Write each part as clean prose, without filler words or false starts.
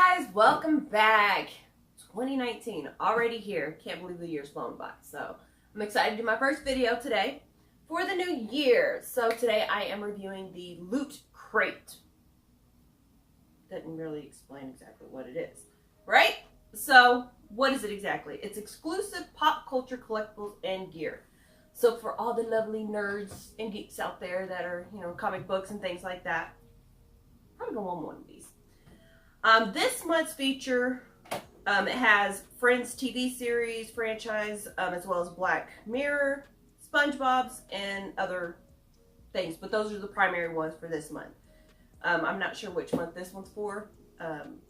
guys, welcome back. 2019 already here. Can't believe the year's flown by. So I'm excited to do my first video today for the new year. So today I am reviewing the Loot Crate. Didn't really explain exactly what it is, right? So what is it exactly? It's exclusive pop culture collectibles and gear. So for all the lovely nerds and geeks out there that are, comic books and things like that, I'm gonna go on one of these. This month's feature, it has Friends TV series, franchise, as well as Black Mirror, SpongeBob's, and other things. But those are the primary ones for this month. I'm not sure which month this one's for.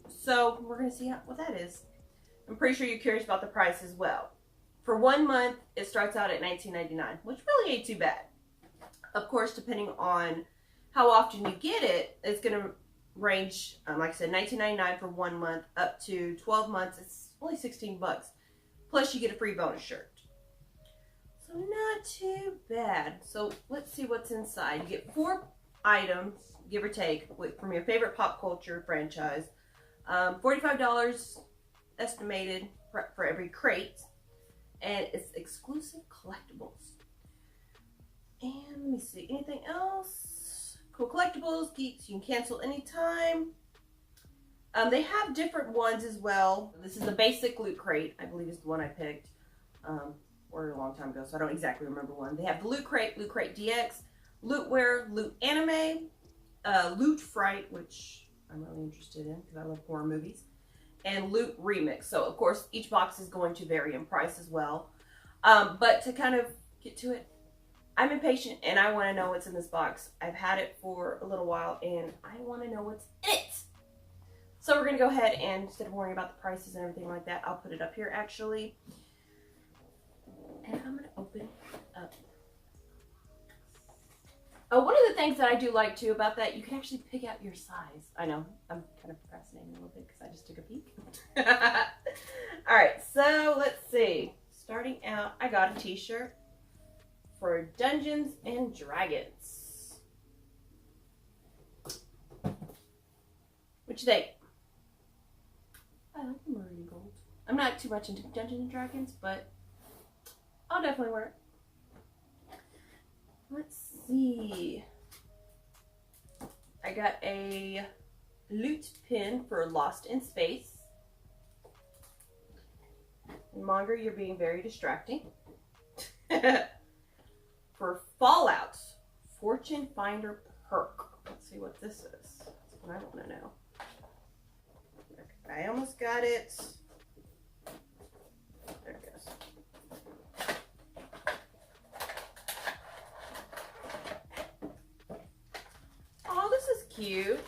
So we're going to see what that is. I'm pretty sure you're curious about the price as well. For 1 month, it starts out at $19.99, which really ain't too bad. Of course, depending on how often you get it, it's going to range, like I said, $19.99 for 1 month up to 12 months. It's only 16 bucks. Plus you get a free bonus shirt. So not too bad. So let's see what's inside. You get 4 items, give or take, from your favorite pop culture franchise. $45 estimated for every crate. And it's exclusive collectibles. And let me see, anything else? Cool collectibles, geeks, you can cancel anytime. They have different ones as well. This is the basic Loot Crate, I believe is the one I picked. Ordered a long time ago, so I don't exactly remember one. They have the Loot Crate DX, Lootwear, Loot Anime, Loot Fright, which I'm really interested in because I love horror movies, and Loot Remix. So of course each box is going to vary in price as well. But to kind of get to it, I'm impatient and I want to know what's in this box. I've had it for a little while and I want to know what's in it. So we're going to go ahead and, instead of worrying about the prices and everything like that, I'll put it up here actually. And I'm going to open it up. Oh, one of the things that I do like too about that, you can actually pick out your size. I know, I'm kind of procrastinating a little bit because I just took a peek. Alright, so let's see. Starting out, I got a t-shirt for Dungeons and Dragons. What you think? I like the maroon and gold. I'm not too much into Dungeons and Dragons, but I'll definitely wear it. Let's see. I got a loot pin for Lost in Space. And Monger, you're being very distracting. For Fallout, Fortune Finder perk. Let's see what this is. That's what I want to know. I almost got it. There it goes. Oh, this is cute.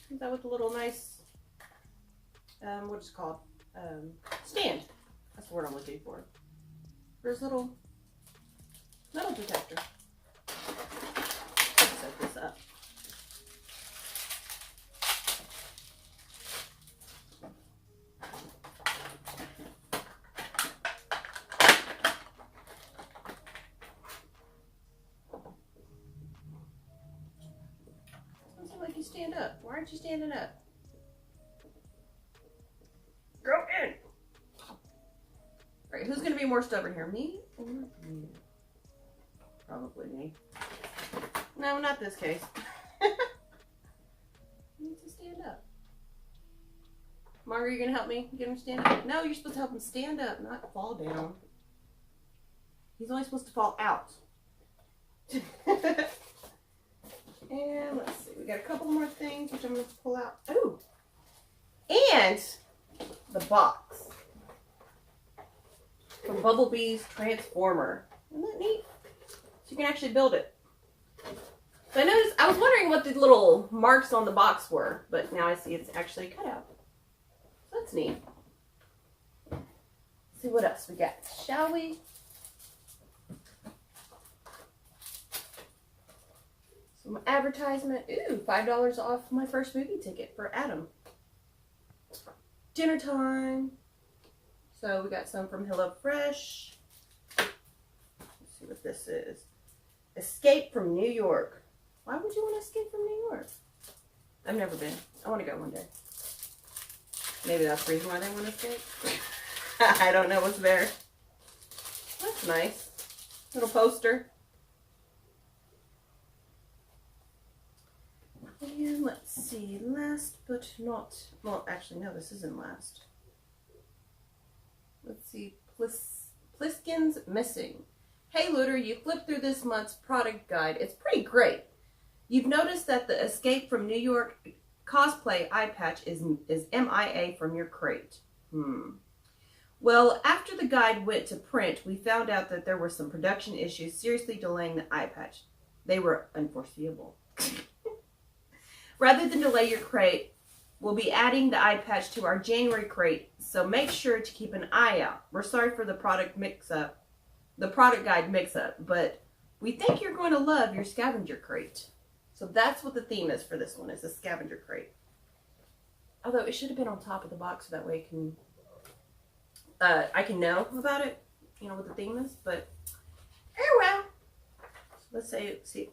Comes out with a little nice, what is it called? Stand. That's the word I'm looking for. There's a little metal detector. Let's set this up. Doesn't look like you stand up. Why aren't you standing up? Go in! Alright, who's going to be more stubborn here? Me or you? Probably me. No, not this case. He needs to stand up. Margaret, you going to help me get him to stand up? No, you're supposed to help him stand up, not fall down. He's only supposed to fall out. And let's see, we got a couple more things which I'm going to pull out. Ooh! And the box from Bumblebee's Transformer. Isn't that neat? So you can actually build it. So I noticed, I was wondering what the little marks on the box were, but now I see it's actually cut out. So that's neat. Let's see what else we got, shall we? Some advertisement. Ooh, $5 off my first movie ticket for Adam. Dinner time. So we got some from HelloFresh. Let's see what this is. Escape from New York. Why would you want to escape from New York? I've never been. I want to go one day. Maybe that's the reason why they want to escape. I don't know what's there. That's nice. Little poster. And let's see. Last but not... Well, actually, no, this isn't last. Let's see. Pliskin's Missing. Hey, Looter, you flipped through this month's product guide. It's pretty great. You've noticed that the Escape from New York cosplay eye patch is MIA from your crate. Well, after the guide went to print, we found out that there were some production issues seriously delaying the eye patch. They were unforeseeable. Rather than delay your crate, we'll be adding the eye patch to our January crate, so make sure to keep an eye out. We're sorry for the product guide mix-up, but we think you're going to love your scavenger crate. So that's what the theme is for this one, is a scavenger crate. Although it should have been on top of the box, so that way I can know about it, you know what the theme is, but oh well. So let's see.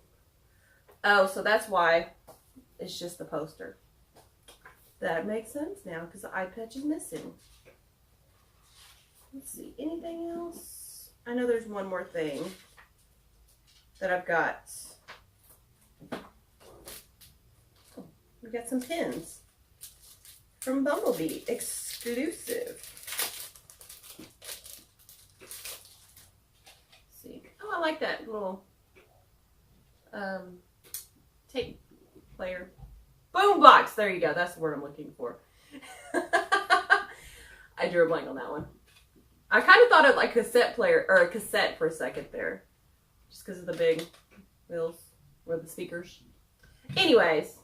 Oh, so that's why it's just the poster. That makes sense now, because the eye patch is missing. Let's see, anything else? I know there's one more thing that I've got. Oh, we got some pins from Bumblebee, exclusive. Let's see. Oh, I like that little tape player. Boombox! There you go. That's the word I'm looking for. I drew a blank on that one. I kind of thought of like a cassette player, or a cassette for a second there. Just because of the big wheels, or the speakers. Anyways.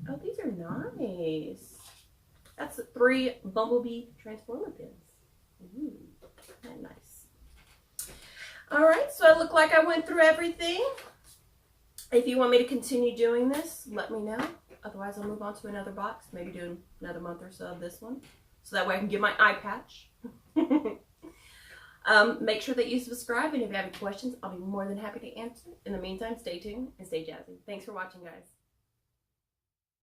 Oh, these are nice. That's 3 Bumblebee Transformer pins. Ooh, that's nice. Alright, so I look like I went through everything. If you want me to continue doing this, let me know. Otherwise, I'll move on to another box. Maybe do another month or so of this one. So that way I can get my eye patch. Make sure that you subscribe. And if you have any questions, I'll be more than happy to answer. In the meantime, stay tuned and stay jazzy. Thanks for watching, guys.